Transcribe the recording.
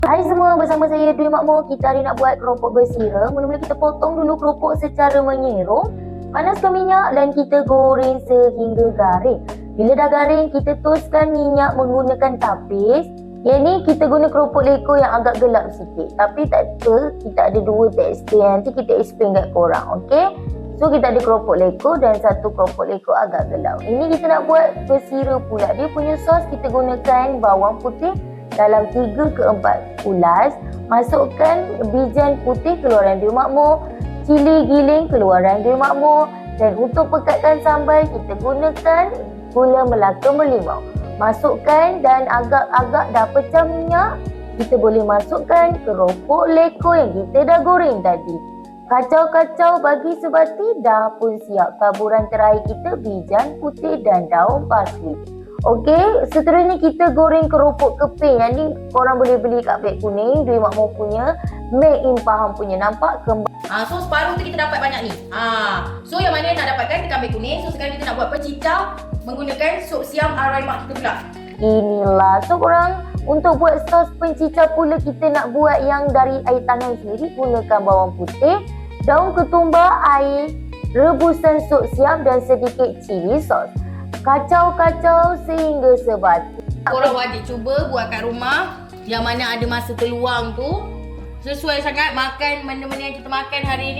Hai semua, bersama saya Dwi Makmur. Kita hari nak buat keropok bersira. Mula-mula kita potong dulu keropok secara menyerong. Panaskan minyak dan kita goreng sehingga garing. Bila dah garing, kita toskan minyak menggunakan tapis. Yang ni kita guna keropok leko yang agak gelap sikit. Tapi tak apa, kita ada dua tekstur. Nanti kita explain kat korang, okey? So kita ada keropok leko dan satu keropok leko agak gelap. Ini kita nak buat bersira pula. Dia punya sos kita gunakan bawang putih dalam 3 ke 4 ulas. Masukkan bijan putih keluaran Dwi Makmur, cili giling keluaran Dwi Makmur, dan untuk pekatkan sambal kita gunakan gula melaka melimau. Masukkan dan agak-agak dah pecah minyak, kita boleh masukkan keropok leko yang kita dah goreng tadi. Kacau-kacau bagi sebati, dah pun siap. Taburan terakhir kita bijan putih dan daun parsley. Okey, seterusnya kita goreng keropok keping. Yang ni korang boleh beli kat beg kuning, Dwi Makmur punya, Made in Pahang punya. Nampak kembang. So separuh tu kita dapat banyak ni. So yang mana nak dapatkan dekat beg kuning. So sekarang kita nak buat pecicah menggunakan sup siam arai mak kita pula. Inilah. So korang untuk buat sos pencicah pula kita nak buat yang dari air tangan sendiri. Gunakan bawang putih, daun ketumbar, air, rebusan sup siam dan sedikit cili sos. Kacau-kacau sehingga sebati. Korang wajib cuba buat kat rumah. Yang mana ada masa terluang tu. Sesuai sangat makan benda-benda yang kita makan hari ni.